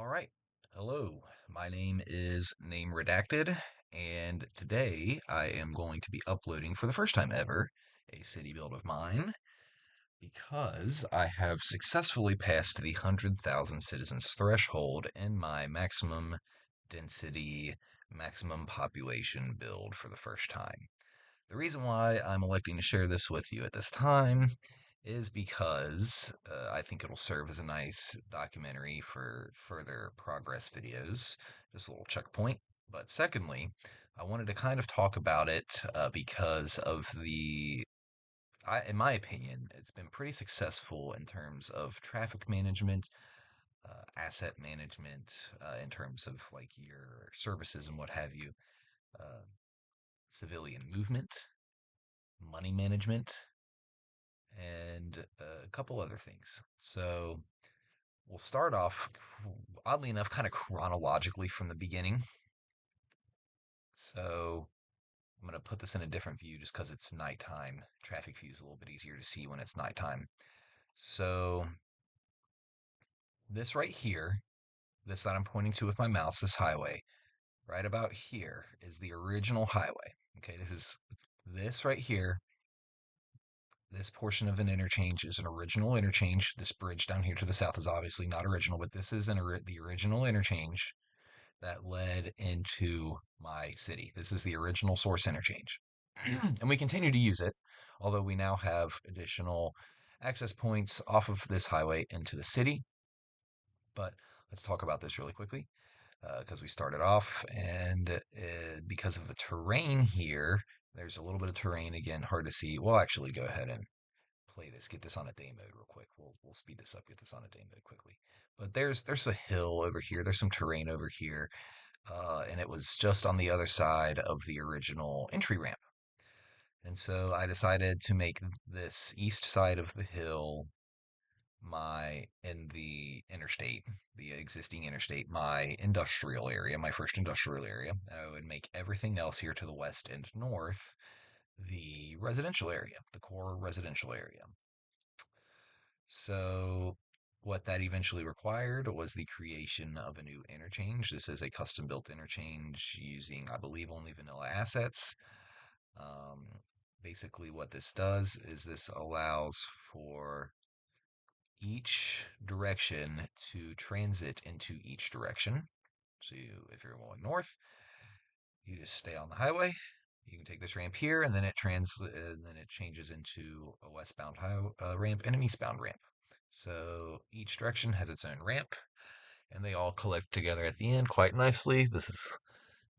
All right. Hello. My name is Name Redacted, and today I am going to be uploading for the first time ever a city build of mine because I have successfully passed the 100,000 citizens threshold in my maximum density, maximum population build for the first time. The reason why I'm electing to share this with you at this time is because I think it'll serve as a nice documentary for further progress videos, just a little checkpoint. But secondly, I wanted to kind of talk about it because of in my opinion, it's been pretty successful in terms of traffic management, asset management, in terms of like your services and what have you, uh, civilian movement, money management, and a couple other things. So we'll start off, oddly enough, kind of chronologically from the beginning. So I'm going to put this in a different view just because it's nighttime. Traffic view is a little bit easier to see when it's nighttime. So this right here, this that I'm pointing to with my mouse, this highway, right about here is the original highway. Okay, this right here. This portion of an interchange is an original interchange. This bridge down here to the south is obviously not original, but this is the original interchange that led into my city. This is the original source interchange. And we continue to use it, although we now have additional access points off of this highway into the city. But let's talk about this really quickly because we started off, and because of the terrain here, there's a little bit of terrain again, hard to see. We'll actually go ahead and play this, get this on a day mode real quick. We'll speed this up, get this on a day mode quickly. But there's a hill over here. There's some terrain over here, and it was just on the other side of the original entry ramp. And so I decided to make this east side of the hill in the interstate, the existing interstate, my industrial area, my first industrial area. And I would make everything else here to the west and north the residential area, the core residential area. So what that eventually required was the creation of a new interchange. This is a custom built interchange using, I believe, only vanilla assets. Um, Basically, what this does is this allows for each direction to transit into each direction. So if you're going north, you just stay on the highway. You can take this ramp here, and then it changes into a westbound ramp and an eastbound ramp. So each direction has its own ramp, and they all collect together at the end quite nicely. This is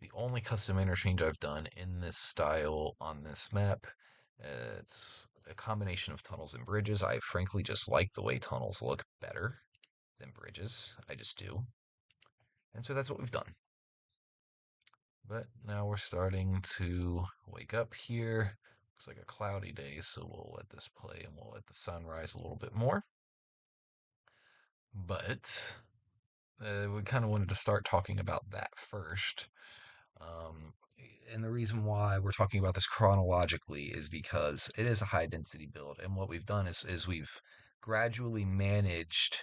the only custom interchange I've done in this style on this map. It's a combination of tunnels and bridges. I frankly just like the way tunnels look better than bridges. I just do. And so that's what we've done. But now we're starting to wake up here. Looks like a cloudy day, so we'll let this play and we'll let the sun rise a little bit more. But we kind of wanted to start talking about that first. Um, and the reason why we're talking about this chronologically is because it is a high density build. And what we've done is we've gradually managed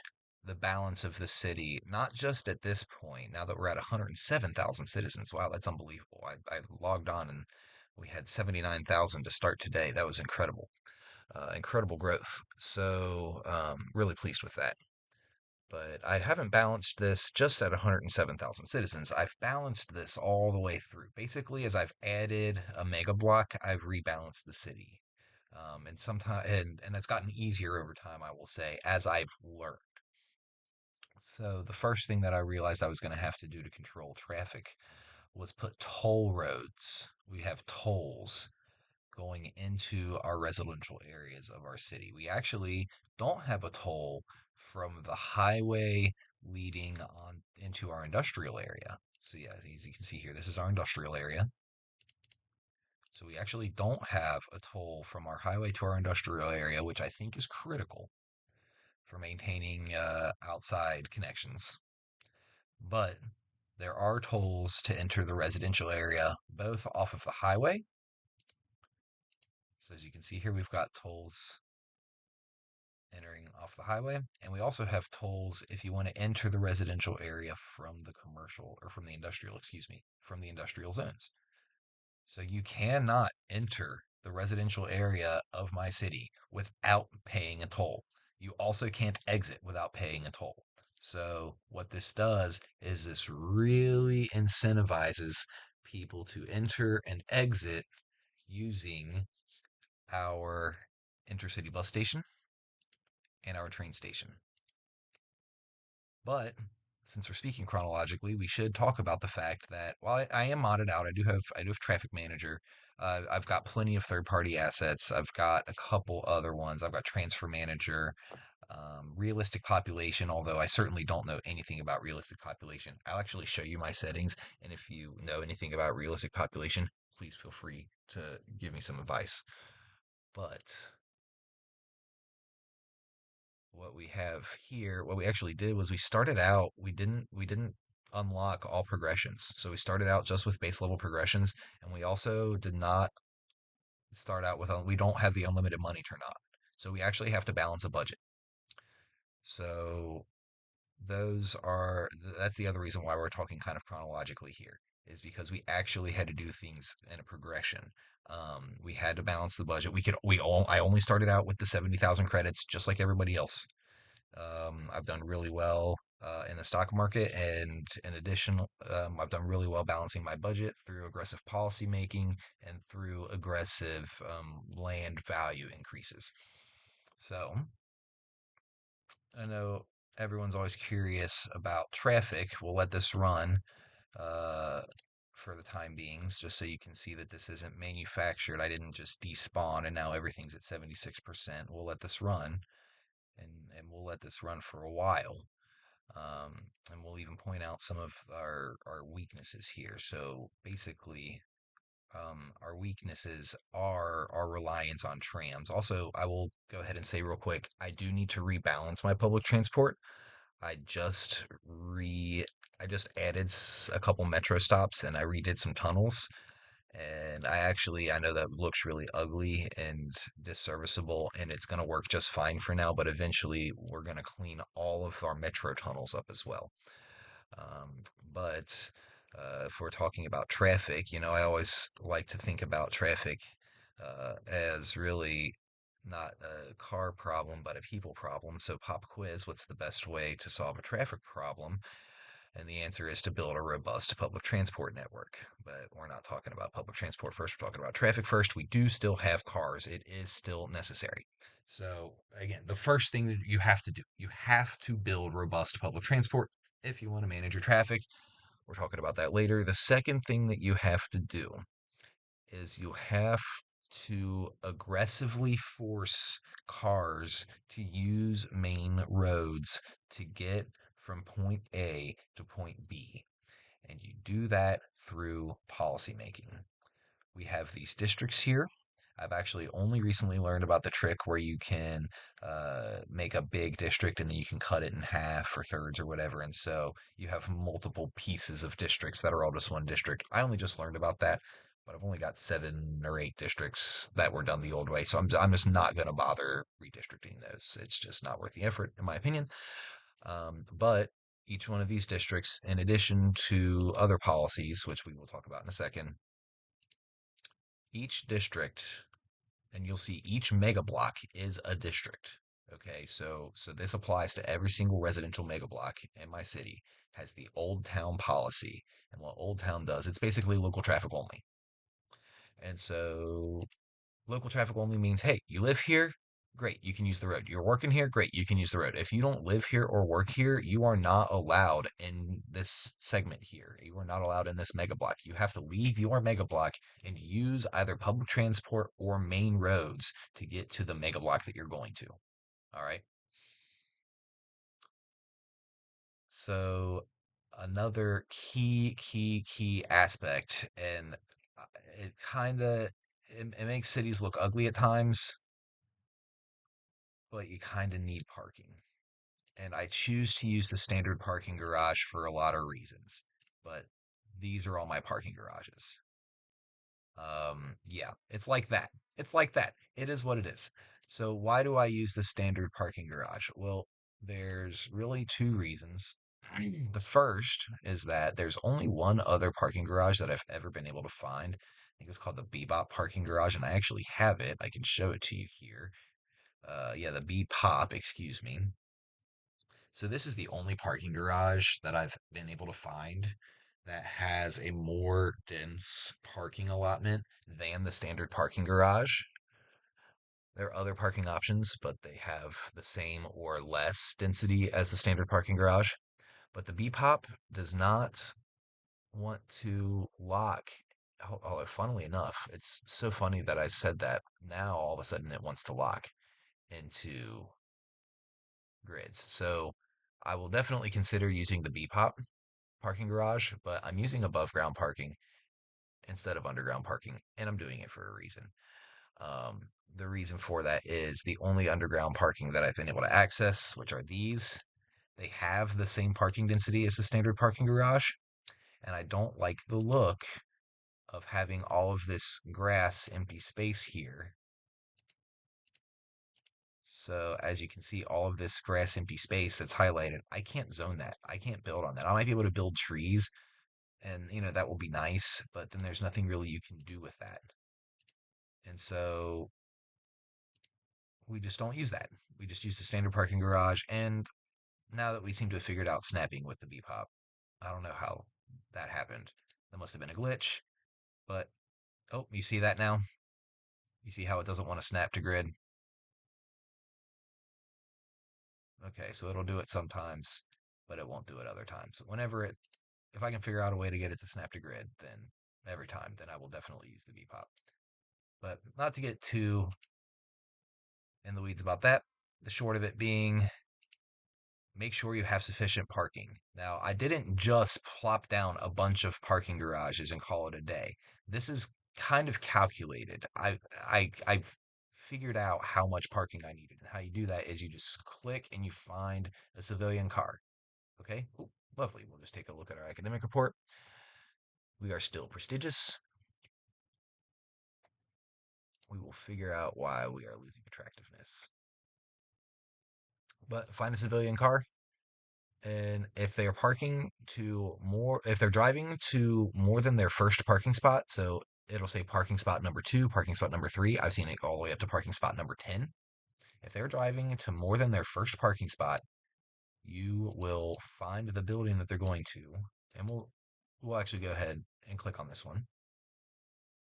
the balance of the city, not just at this point, now that we're at 107,000 citizens. Wow, that's unbelievable. I logged on and we had 79,000 to start today. That was incredible. Incredible growth. So, really pleased with that. But I haven't balanced this just at 107,000 citizens. I've balanced this all the way through. Basically, as I've added a mega block, I've rebalanced the city. And that's gotten easier over time, I will say, as I've learned. So the first thing that I realized I was going to have to do to control traffic was put toll roads. We have tolls going into our residential areas of our city. We actually don't have a toll from the highway leading on into our industrial area. So yeah, as you can see here, this is our industrial area. So we actually don't have a toll from our highway to our industrial area, which I think is critical for maintaining outside connections. But there are tolls to enter the residential area, both off of the highway. So as you can see here, we've got tolls entering off the highway. And we also have tolls if you want to enter the residential area from the commercial or from the industrial, excuse me, from the industrial zones. So you cannot enter the residential area of my city without paying a toll. You also can't exit without paying a toll. So what this does is this really incentivizes people to enter and exit using our intercity bus station and our train station. But since we're speaking chronologically, we should talk about the fact that while I am modded out, I do have Traffic Manager. I've got plenty of third-party assets. I've got a couple other ones. I've got Transfer Manager, Realistic Population. Although I certainly don't know anything about Realistic Population, I'll actually show you my settings. And if you know anything about Realistic Population, please feel free to give me some advice. But what we have here, what we actually did was we started out, we didn't unlock all progressions. So we started out just with base level progressions, and we also did not start out with we don't have the unlimited money turned on. So we actually have to balance a budget. So that's the other reason why we're talking kind of chronologically here is because we actually had to do things in a progression. We had to balance the budget. I only started out with the 70,000 credits just like everybody else. I've done really well in the stock market, and in addition, I've done really well balancing my budget through aggressive policy making and through aggressive land value increases. So I know everyone's always curious about traffic. We'll let this run uh, for the time beings, just so you can see that this isn't manufactured. I didn't just despawn and now everything's at 76%. We'll let this run, and we'll let this run for a while. And we'll even point out some of our weaknesses here. So basically, our weaknesses are our reliance on trams. Also, I will go ahead and say real quick, I do need to rebalance my public transport. I just re I just added a couple metro stops and I redid some tunnels. And I know that looks really ugly and disserviceable, and it's going to work just fine for now, but eventually we're going to clean all of our metro tunnels up as well. Um, but if we're talking about traffic, I always like to think about traffic as really not a car problem, but a people problem. So, pop quiz, what's the best way to solve a traffic problem? And the answer is to build a robust public transport network. But we're not talking about public transport first. We're talking about traffic first. We do still have cars. It is still necessary. So, again, the first thing that you have to do, you have to build robust public transport if you want to manage your traffic. We're talking about that later. The second thing that you have to do is you have to aggressively force cars to use main roads to get from point A to point B. And you do that through policymaking. We have these districts here. I've actually only recently learned about the trick where you can make a big district and then you can cut it in half or thirds or whatever. And so you have multiple pieces of districts that are all just one district. I only just learned about that, but I've only got 7 or 8 districts that were done the old way. So I'm just not going to bother redistricting those. It's just not worth the effort, in my opinion. But each one of these districts, in addition to other policies, which we will talk about in a second, each district, and you'll see each mega block is a district. Okay, so this applies to every single residential mega block in my city. Has the Old Town policy, and what Old Town does, it's basically local traffic only. And so local traffic only means, hey, you live here, great, you can use the road. You're working here, great, you can use the road. If you don't live here or work here, you are not allowed in this segment here. You are not allowed in this mega block. You have to leave your mega block and use either public transport or main roads to get to the mega block that you're going to. All right. So another key aspect, and it kind of it makes cities look ugly at times, but you kind of need parking. And I choose to use the standard parking garage for a lot of reasons. But these are all my parking garages. Yeah, it's like that. It's like that. It is what it is. So why do I use the standard parking garage? Well, there's really two reasons. The first is that there's only one other parking garage that I've ever been able to find. I think it's called the Bebop parking garage, and I actually have it. I can show it to you here. Yeah, the Bebop, excuse me. So this is the only parking garage that I've been able to find that has a more dense parking allotment than the standard parking garage. There are other parking options, but they have the same or less density as the standard parking garage. But the Bpop does not want to lock. Funnily enough, it's so funny that I said that. Now all of a sudden it wants to lock into grids. So I will definitely consider using the Bpop parking garage, but I'm using above ground parking instead of underground parking, and I'm doing it for a reason. Um, the reason for that is the only underground parking that I've been able to access, which are these. They have the same parking density as the standard parking garage, and I don't like the look of having all of this grass empty space here. So as you can see, all of this grass empty space that's highlighted, I can't zone that. I can't build on that. I might be able to build trees, and that will be nice, but then there's nothing really you can do with that. And so we just don't use that. We just use the standard parking garage. And now that we seem to have figured out snapping with the Bebop, I don't know how that happened. That must have been a glitch. But oh, you see that now? You see how it doesn't want to snap to grid? Okay, so it'll do it sometimes, but it won't do it other times. If I can figure out a way to get it to snap to grid, then every time, then I will definitely use the Bebop. But not to get too in the weeds about that. The short of it being, make sure you have sufficient parking. Now, I didn't just plop down a bunch of parking garages and call it a day. This is kind of calculated. I've figured out how much parking I needed. And how you do that is you just click and you find a civilian car. Okay? Ooh, lovely. We'll just take a look at our academic report. We are still prestigious. We will figure out why we are losing attractiveness. But find a civilian car, and if they're driving to more than their first parking spot, so it'll say parking spot number 2, parking spot number 3. I've seen it all the way up to parking spot number 10. If they're driving to more than their first parking spot, you will find the building that they're going to, and we'll actually go ahead and click on this one,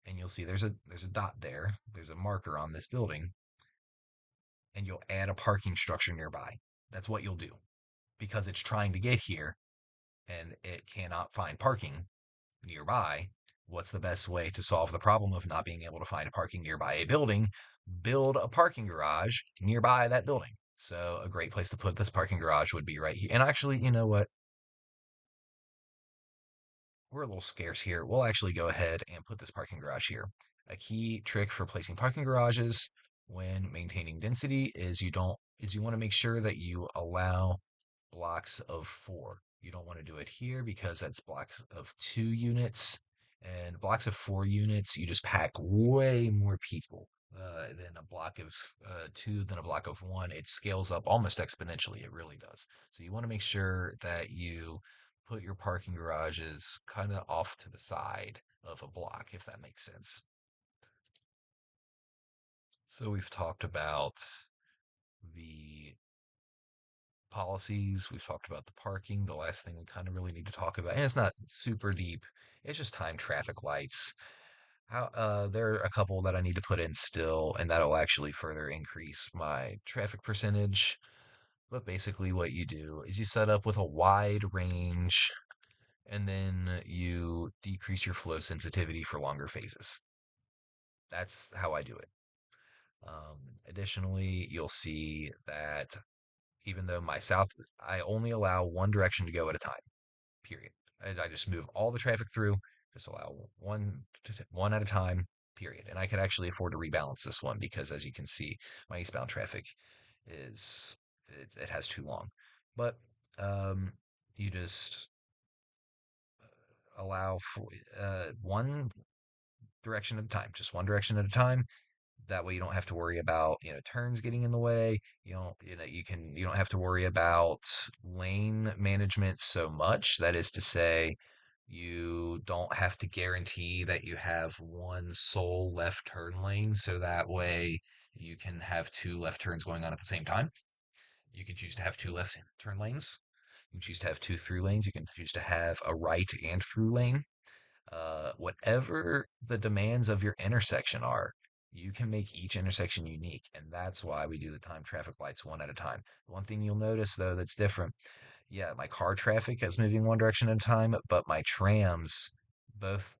and you'll see there's a dot there. There's a marker on this building, and you'll add a parking structure nearby. That's what you'll do because it's trying to get here and it cannot find parking nearby. What's the best way to solve the problem of not being able to find parking nearby a building? Build a parking garage nearby that building. So a great place to put this parking garage would be right here. And actually, you know what? We're a little scarce here. We'll actually go ahead and put this parking garage here. A key trick for placing parking garages when maintaining density is you want to make sure that you allow blocks of 4. You don't want to do it here because that's blocks of 2 units. And blocks of 4 units, you just pack way more people than a block of 2, than a block of 1. It scales up almost exponentially. It really does. So you want to make sure that you put your parking garages kind of off to the side of a block, if that makes sense. So we've talked about the policies. We've talked about the parking. The last thing we kind of really need to talk about, and it's not super deep, it's just time traffic lights. How there are a couple that I need to put in still, and that'll actually further increase my traffic percentage. But basically, what you do is you set up with a wide range, and then you decrease your flow sensitivity for longer phases. That's how I do it. Additionally, you'll see that even though I only allow one direction to go at a time, period. I just move all the traffic through, just allow one at a time, period. And I could actually afford to rebalance this one because, as you can see, my eastbound traffic it has too long. But um, you just allow for one direction at a time, just one direction at a time. That way you don't have to worry about, turns getting in the way. You don't have to worry about lane management so much. That is to say, you don't have to guarantee that you have one sole left turn lane, so that way you can have two left turns going on at the same time. You can choose to have two left turn lanes. You can choose to have two through lanes. You can choose to have a right and through lane. Whatever the demands of your intersection are, you can make each intersection unique. And that's why we do the time traffic lights one at a time. One thing you'll notice, though, that's different, yeah, my car traffic is moving one direction at a time, but my trams both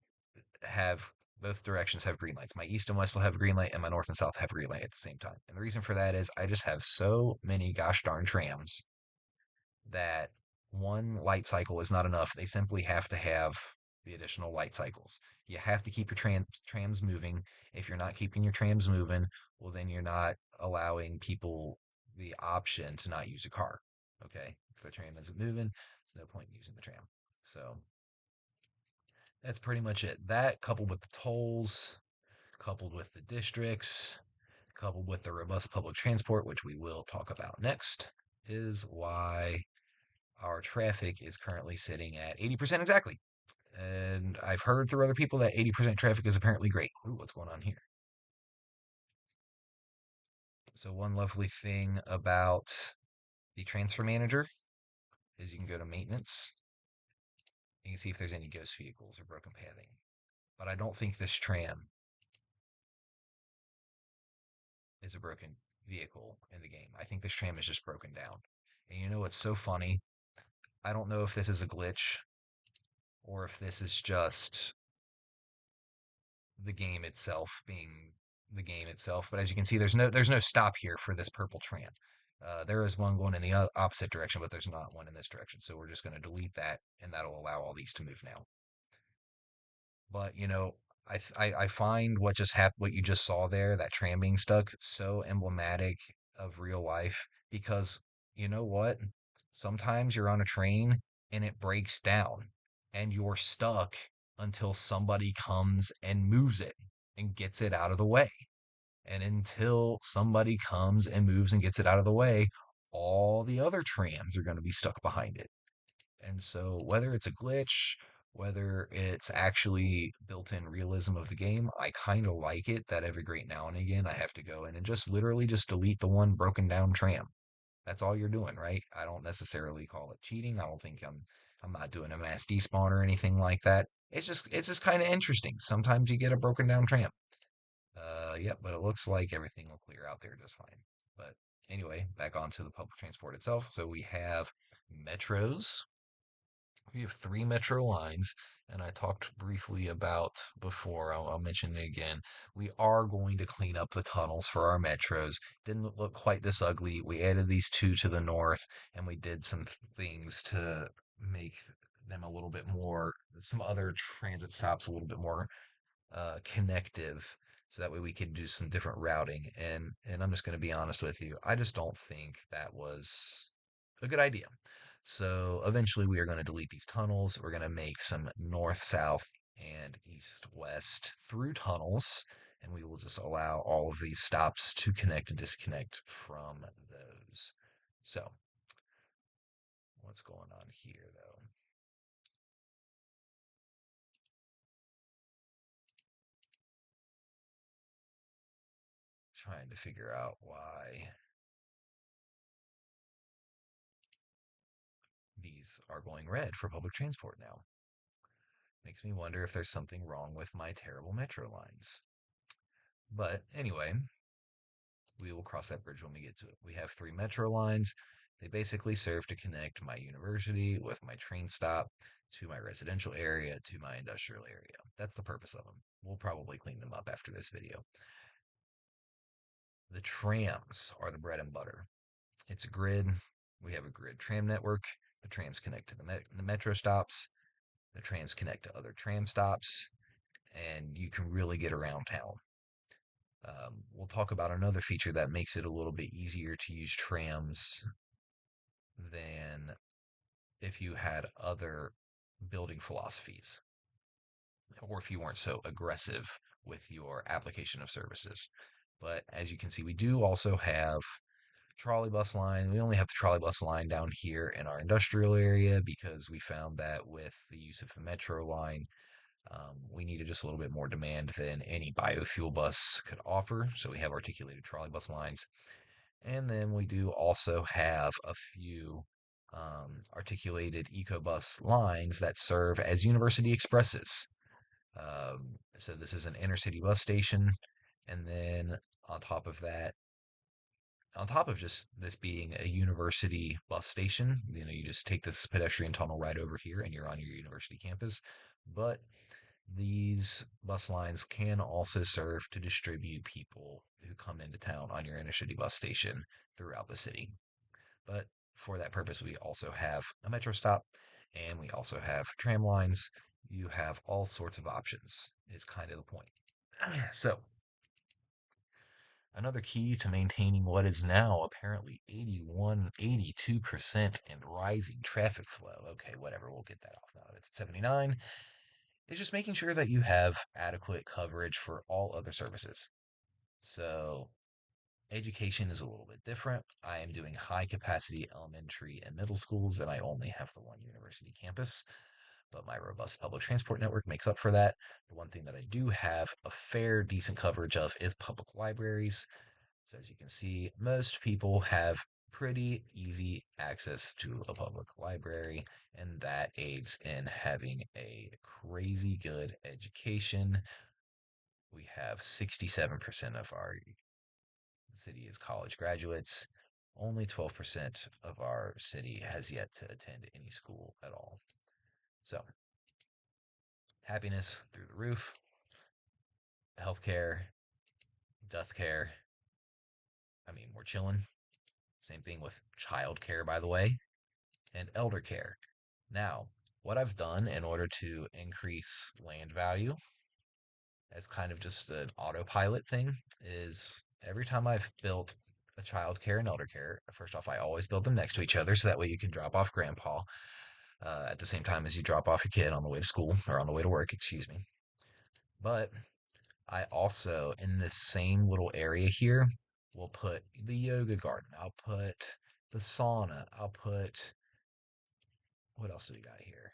have both directions have green lights. My east and west will have green light, and my north and south have green light at the same time. And the reason for that is I just have so many gosh darn trams that one light cycle is not enough. They simply have to have the additional light cycles. You have to keep your trams moving. If you're not keeping your trams moving, well, then you're not allowing people the option to not use a car. Okay. If the tram isn't moving, there's no point in using the tram. So that's pretty much it. That coupled with the tolls, coupled with the districts, coupled with the robust public transport, which we will talk about next, is why our traffic is currently sitting at 80% exactly. And I've heard through other people that 80% traffic is apparently great. Ooh, what's going on here? So, one lovely thing about the transfer manager is you can go to maintenance. You can see if there's any ghost vehicles or broken pathing. But I don't think this tram is a broken vehicle in the game. I think this tram is just broken down. And you know what's so funny? I don't know if this is a glitch or if this is just the game itself being the game itself. But as you can see, there's no stop here for this purple tram. There is one going in the opposite direction, but there's not one in this direction. So we're just going to delete that, and that'll allow all these to move now. But I find what you just saw there, that tram being stuck, so emblematic of real life because you know what? Sometimes you're on a train and it breaks down and you're stuck until somebody comes and moves it and gets it out of the way. And until somebody comes and moves and gets it out of the way, all the other trams are going to be stuck behind it. And so, whether it's a glitch, whether it's actually built in realism of the game, I kind of like it that every great now and again I have to go in and just literally just delete the one broken down tram. That's all you're doing, right? I don't necessarily call it cheating. I don't think I'm not doing a mass despawn or anything like that. It's just kind of interesting. Sometimes you get a broken down tram. Yep, but it looks like everything will clear out there just fine. But anyway, back onto the public transport itself. So we have metros, we have three metro lines, and I talked briefly about before. I'll mention it again. We are going to clean up the tunnels for our metros. Didn't look quite this ugly. We added these two to the north, and we did some things to make them a little bit more, some other transit stops a little bit more connective so that way we could do some different routing. And I'm just going to be honest with you, I just don't think that was a good idea. So eventually we are going to delete these tunnels. We're going to make some north, south, and east, west through tunnels, and we will just allow all of these stops to connect and disconnect from those. So, what's going on here though? Trying to figure out why these are going red for public transport now. Makes me wonder if there's something wrong with my terrible metro lines. But anyway, we will cross that bridge when we get to it. We have three metro lines. They basically serve to connect my university with my train stop to my residential area to my industrial area. That's the purpose of them. We'll probably clean them up after this video. The trams are the bread and butter. It's a grid. We have a grid tram network. The trams connect to the metro stops. The trams connect to other tram stops, and you can really get around town. We'll talk about another feature that makes it a little bit easier to use trams than if you had other building philosophies or if you weren't so aggressive with your application of services. But as you can see, we do also have trolley bus line. We only have the trolley bus line down here in our industrial area because we found that with the use of the metro line, we needed just a little bit more demand than any biofuel bus could offer. So we have articulated trolley bus lines. And then we do also have a few articulated EcoBus lines that serve as university expresses. So this is an inner city bus station. And then on top of that, on top of just this being a university bus station, you just take this pedestrian tunnel right over here and you're on your university campus. But these bus lines can also serve to distribute people who come into town on your inner city bus station throughout the city. But for that purpose, we also have a metro stop and we also have tram lines. You have all sorts of options, is kind of the point. So, another key to maintaining what is now apparently 81, 82% and rising traffic flow. Okay, whatever, we'll get that off now that it's at 79. Is just making sure that you have adequate coverage for all other services. So, education is a little bit different. I am doing high capacity elementary and middle schools, and I only have the one university campus. But my robust public transport network makes up for that. The one thing that I do have a fair, decent coverage of is public libraries. So, as you can see, most people have pretty easy access to a public library, and that aids in having a crazy good education. We have 67% of our city is college graduates. Only 12% of our city has yet to attend any school at all. So, happiness through the roof, healthcare, death care. I mean, we're chilling. Same thing with childcare, by the way, and elder care. Now, what I've done in order to increase land value as kind of just an autopilot thing is every time I've built a child care and elder care, first off, I always build them next to each other so that way you can drop off grandpa at the same time as you drop off your kid on the way to school or on the way to work, excuse me. But I also, in this same little area here, will put the yoga garden. I'll put the sauna. I'll put, what else do we got here?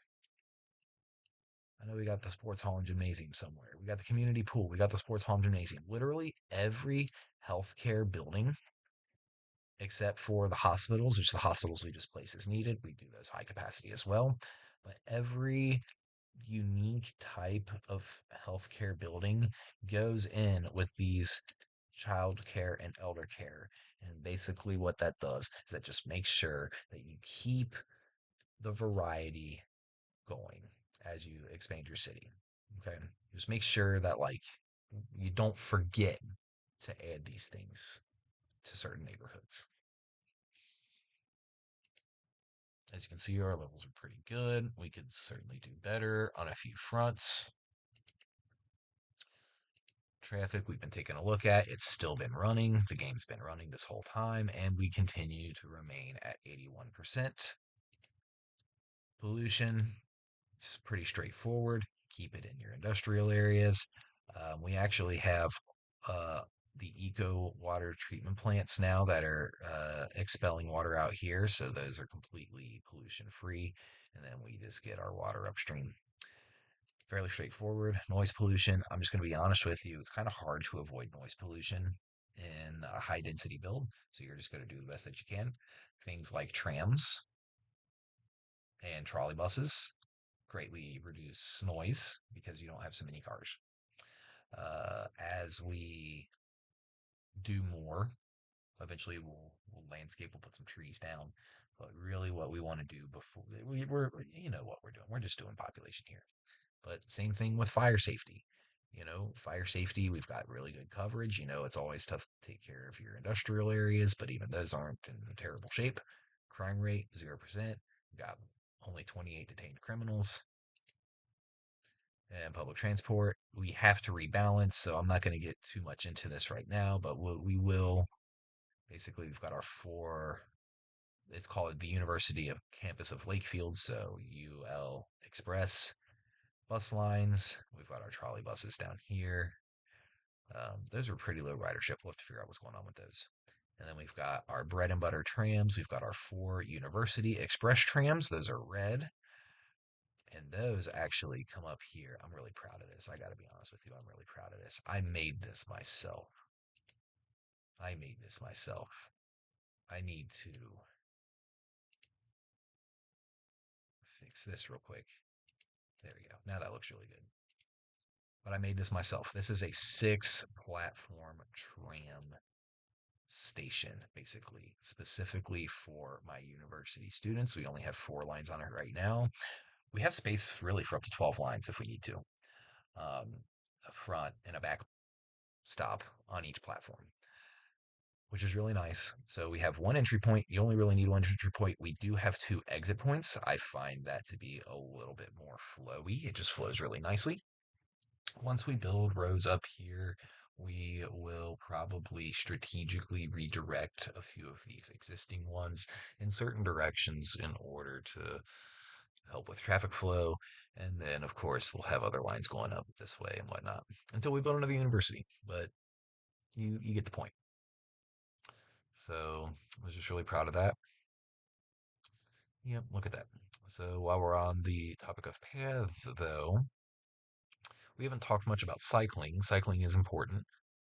I know we got the sports hall and gymnasium somewhere. We got the community pool. We got the sports hall and gymnasium. Literally every healthcare building, except for the hospitals, which the hospitals we just place as needed. We do those high capacity as well. But every unique type of healthcare building goes in with these child care and elder care. And basically, what that does is that just makes sure that you keep the variety going as you expand your city. Okay. Just make sure that, like, you don't forget to add these things to certain neighborhoods. As you can see, our levels are pretty good. We could certainly do better on a few fronts. Traffic we've been taking a look at. It's still been running. The game's been running this whole time, and we continue to remain at 81%. Pollution, it's pretty straightforward. Keep it in your industrial areas. We actually have uh, the eco water treatment plants now that are expelling water out here. So those are completely pollution free. And then we just get our water upstream. Fairly straightforward. Noise pollution, I'm just going to be honest with you, it's kind of hard to avoid noise pollution in a high density build. So you're just going to do the best that you can. Things like trams and trolley buses greatly reduce noise because you don't have so many cars. As we do more, eventually we'll landscape, we'll put some trees down. But really, what we want to do before we're you know what we're doing. We're just doing population here. But same thing with fire safety. Fire safety, we've got really good coverage. It's always tough to take care of your industrial areas, but even those aren't in a terrible shape. Crime rate, 0%. We've got only 28 detained criminals. And public transport, we have to rebalance. So I'm not going to get too much into this right now, but we will. Basically, we've got our four, it's called the University of Campus of Lakefield. So UL Express bus lines. We've got our trolley buses down here. Those are pretty low ridership. We'll have to figure out what's going on with those. And then we've got our bread and butter trams. We've got our 4 university express trams. Those are red. And those actually come up here. I'm really proud of this. I got to be honest with you. I'm really proud of this. I made this myself. I made this myself. I need to fix this real quick. There we go. Now that looks really good. But I made this myself. This is a 6 platform tram station, basically, specifically for my university students. We only have 4 lines on it right now. We have space really for up to 12 lines if we need to. A front and a back stop on each platform, which is really nice. So we have one entry point. You only really need one entry point. We do have 2 exit points. I find that to be a little bit more flowy. It just flows really nicely. Once we build roads up here, we will probably strategically redirect a few of these existing ones in certain directions in order to help with traffic flow. And then, of course, we'll have other lines going up this way and whatnot until we build another university. But you get the point. So I was just really proud of that. Yep, look at that. So while we're on the topic of paths, though, we haven't talked much about cycling. Cycling is important.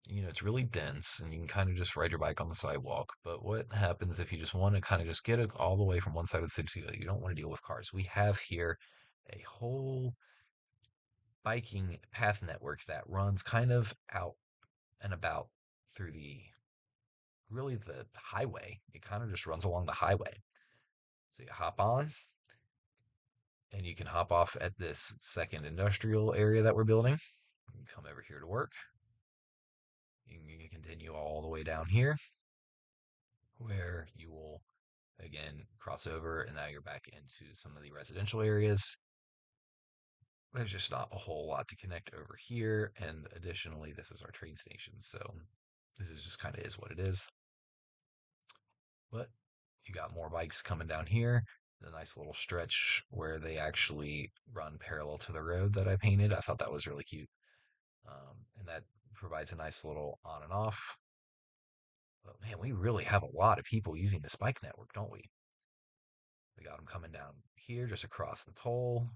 It's really dense and you can kind of just ride your bike on the sidewalk. But what happens if you just want to kind of just get it all the way from one side of the city to the other? You don't want to deal with cars. We have here a whole biking path network that runs kind of out and about through the highway. It kind of just runs along the highway. So you hop on and you can hop off at this second industrial area that we're building. You come over here to work. You can continue all the way down here where you will again cross over and now you're back into some of the residential areas. There's just not a whole lot to connect over here, and additionally this is our train station, so this is just kind of is what it is. But you got more bikes coming down here, the nice little stretch where they actually run parallel to the road that I painted. I thought that was really cute, and that provides a nice little on and off. But man, we really have a lot of people using this bike network, don't we? We got them coming down here just across the toll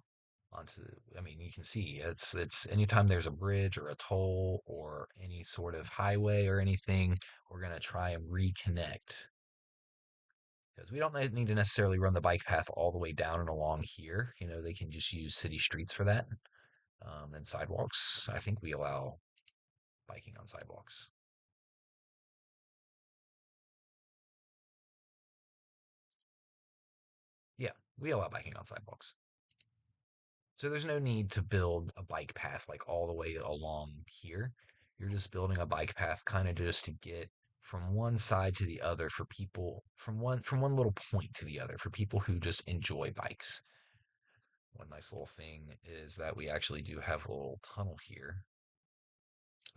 onto, I mean, you can see it's anytime there's a bridge or a toll or any sort of highway or anything, we're going to try and reconnect because we don't need to necessarily run the bike path all the way down and along here. They can just use city streets for that. And sidewalks. I think we allow biking on sidewalks. Yeah, we allow biking on sidewalks. So there's no need to build a bike path like all the way along here. You're just building a bike path kind of just to get from one side to the other for people from one little point to the other for people who just enjoy bikes. One nice little thing is that we actually do have a little tunnel here.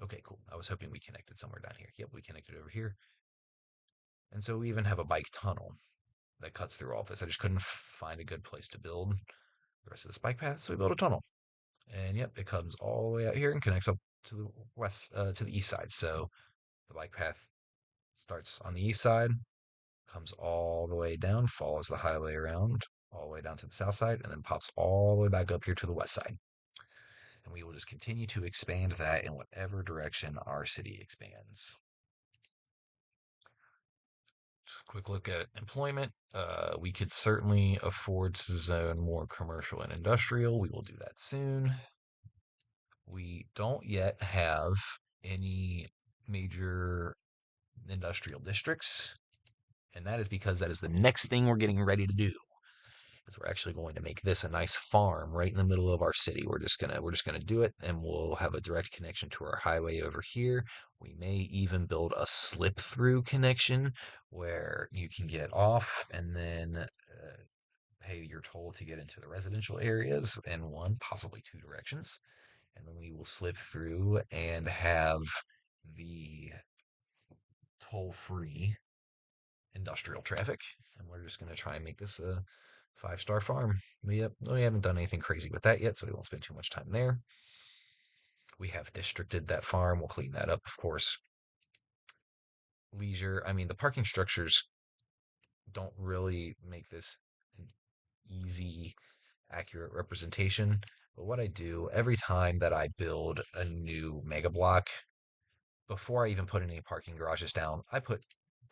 Okay, cool. I was hoping we connected somewhere down here. Yep, we connected over here. And so we even have a bike tunnel that cuts through all of this. I just couldn't find a good place to build the rest of this bike path, so we built a tunnel. And yep, it comes all the way out here and connects up to the to the east side. So the bike path starts on the east side, comes all the way down, follows the highway around all the way down to the south side, and then pops all the way back up here to the west side. And we will just continue to expand that in whatever direction our city expands. Quick look at employment. We could certainly afford to zone more commercial and industrial. We will do that soon. We don't yet have any major industrial districts, and that is because that is the next thing we're getting ready to do. Is we're actually going to make this a nice farm right in the middle of our city. We're just gonna do it, and we'll have a direct connection to our highway over here. We may even build a slip through connection where you can get off and then pay your toll to get into the residential areas in one, possibly 2 directions. And then we will slip through and have the toll free industrial traffic. And we're just going to try and make this a 5-star farm. We haven't done anything crazy with that yet, so we won't spend too much time there. We have districted that farm. We'll clean that up, of course. Leisure. I mean, the parking structures don't really make this an easy, accurate representation. But what I do every time that I build a new mega block, before I even put any parking garages down, I put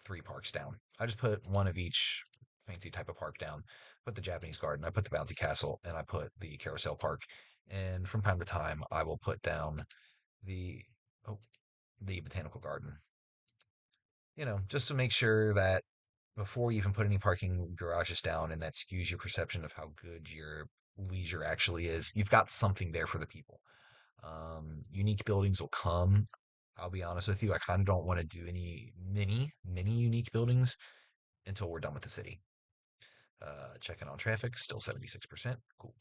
three parks down. I just put one of each fancy type of park down. Put the Japanese garden, I put the bouncy castle, and I put the carousel park. And from time to time, I will put down the oh, the botanical garden. Just to make sure that before you even put any parking garages down, and that skews your perception of how good your leisure actually is, you've got something there for the people. Unique buildings will come. I'll be honest with you, I kind of don't want to do any mini unique buildings until we're done with the city. Checking on traffic, still 76%. Cool.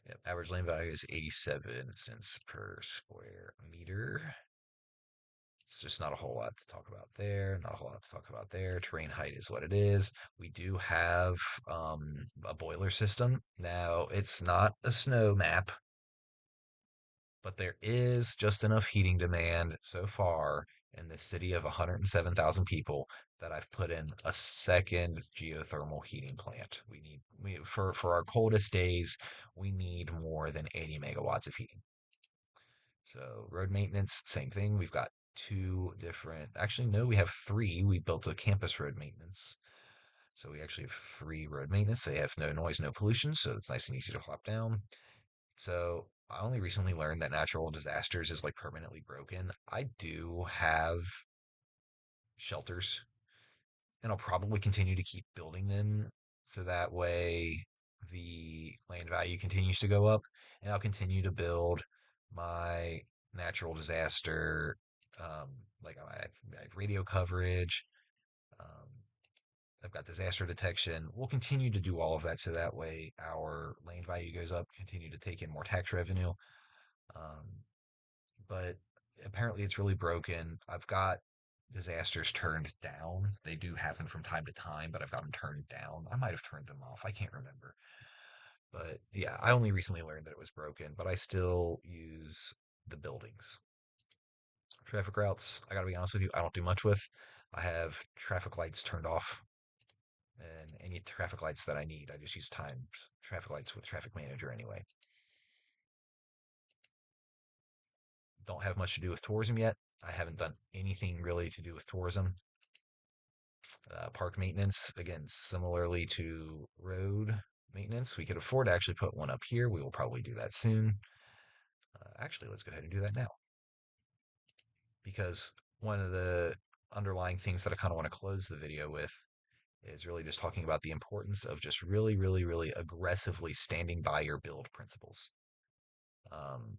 Yep, average lane value is 87 cents per square meter. It's just not a whole lot to talk about there. Not a whole lot to talk about there. Terrain height is what it is. We do have a boiler system. Now, it's not a snow map, but there is just enough heating demand so far in this city of 107,000 people that I've put in a second geothermal heating plant. For our coldest days, we need more than 80 megawatts of heating. So road maintenance, same thing. We've got two different, actually, no, we have three. We built a campus road maintenance. So we actually have three road maintenance. They have no noise, no pollution, so it's nice and easy to plop down. So I only recently learned that natural disasters is like permanently broken. I do have shelters, and I'll probably continue to keep building them so that way the land value continues to go up, and I'll continue to build my natural disaster, um, like I have radio coverage. Um, I've got disaster detection. We'll continue to do all of that so that way our land value goes up, continue to take in more tax revenue. Um, but apparently it's really broken. I've got disasters turned down. They do happen from time to time, but I've got them turned down. I might have turned them off. I can't remember. But yeah, I only recently learned that it was broken, but I still use the buildings. Traffic routes, I gotta be honest with you, I don't do much with. I have traffic lights turned off, and any traffic lights that I need, I just use timed traffic lights with Traffic Manager anyway. Don't have much to do with tourism yet. I haven't done anything really to do with tourism. Park maintenance, again, similarly to road maintenance, we could afford to actually put one up here. We will probably do that soon. Actually, let's go ahead and do that now because one of the underlying things that I kind of want to close the video with is really just talking about the importance of just really, really, really aggressively standing by your build principles. Um,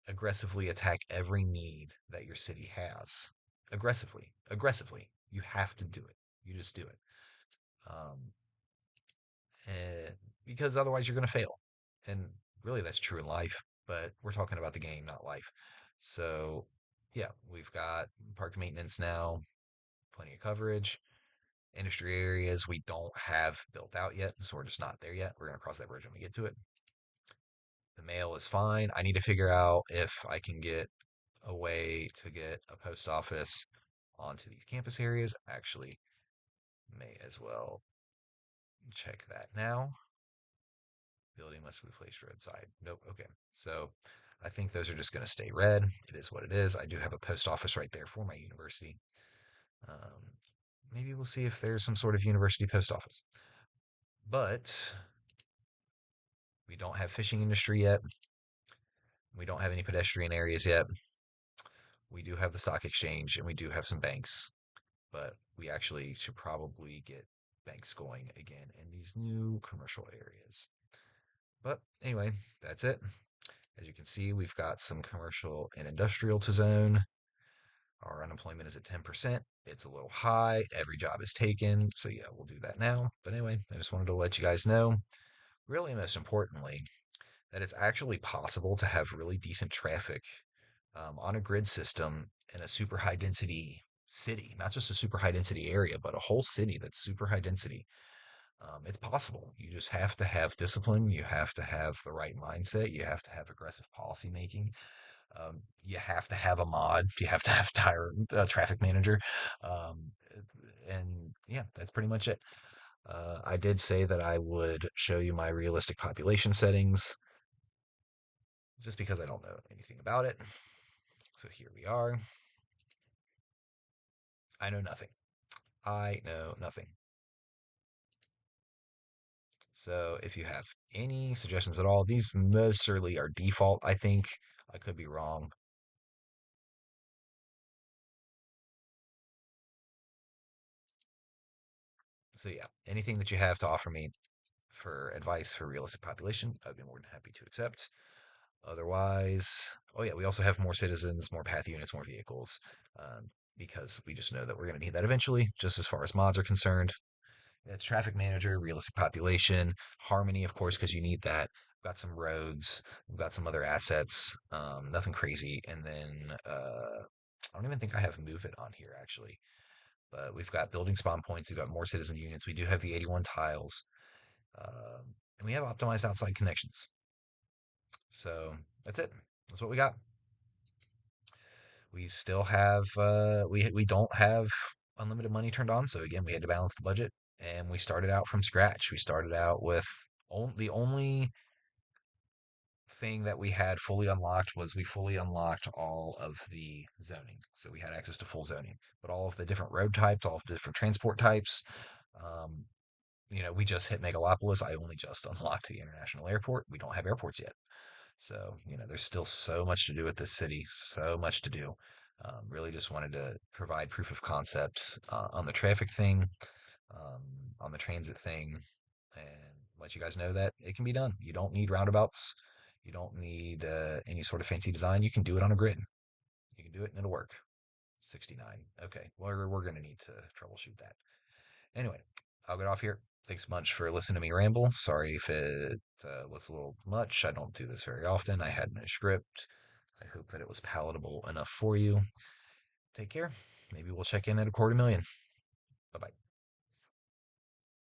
Aggressively attack every need that your city has. Aggressively. You have to do it. You just do it. Um, and because otherwise you're going to fail. And really, that's true in life, but we're talking about the game, not life. So, yeah, we've got park maintenance now, plenty of coverage. Industry areas we don't have built out yet, so we're just not there yet. We're going to cross that bridge when we get to it. The mail is fine. I need to figure out if I can get a way to get a post office onto these campus areas. Actually, may as well check that now. Building must be placed roadside. Nope. Okay. So I think those are just going to stay red. It is what it is. I do have a post office right there for my university. Um, Maybe we'll see if there's some sort of university post office. But we don't have fishing industry yet. We don't have any pedestrian areas yet. We do have the stock exchange and we do have some banks, but we actually should probably get banks going again in these new commercial areas. But anyway, that's it. As you can see, we've got some commercial and industrial to zone. Our unemployment is at 10%. It's a little high. Every job is taken. So, yeah, we'll do that now. But anyway, I just wanted to let you guys know, really most importantly, that it's actually possible to have really decent traffic on a grid system in a super high density city, not just a super high density area, but a whole city that's super high density. It's possible. You just have to have discipline. You have to have the right mindset. You have to have aggressive policy making. You have to have a mod. You have to have traffic manager. Um, and yeah, that's pretty much it. I did say that I would show you my realistic population settings just because I don't know anything about it. So here we are. I know nothing. I know nothing. So if you have any suggestions at all, these most certainly are default, I think. I could be wrong. So yeah, anything that you have to offer me for advice for realistic population, I'd be more than happy to accept. Otherwise, oh yeah, we also have more citizens, more path units, more vehicles, because we just know that we're going to need that eventually, just as far as mods are concerned. It's traffic manager, realistic population, harmony, of course, because you need that. We've got some roads, we've got some other assets, nothing crazy. And then I don't even think I have move it on here actually, but we've got building spawn points, we've got more citizen units, we do have the 81 tiles, and we have optimized outside connections. So that's it. That's what we got. We still have we don't have unlimited money turned on, so again we had to balance the budget, and we started out from scratch. We started out with the only thing that we had fully unlocked was we fully unlocked all of the zoning, so we had access to full zoning, but all of the different road types, all of the different transport types. Um, we just hit Megalopolis. I only just unlocked the international airport. We don't have airports yet. So, there's still so much to do with this city, so much to do. Really just wanted to provide proof of concept on the traffic thing, um, on the transit thing, and let you guys know that it can be done. You don't need roundabouts. You don't need any sort of fancy design. You can do it on a grid. You can do it and it'll work. 69. Okay. Well, we're going to need to troubleshoot that. Anyway, I'll get off here. Thanks much for listening to me ramble. Sorry if it was a little much. I don't do this very often. I had no script. I hope that it was palatable enough for you. Take care. Maybe we'll check in at a 250,000. Bye bye.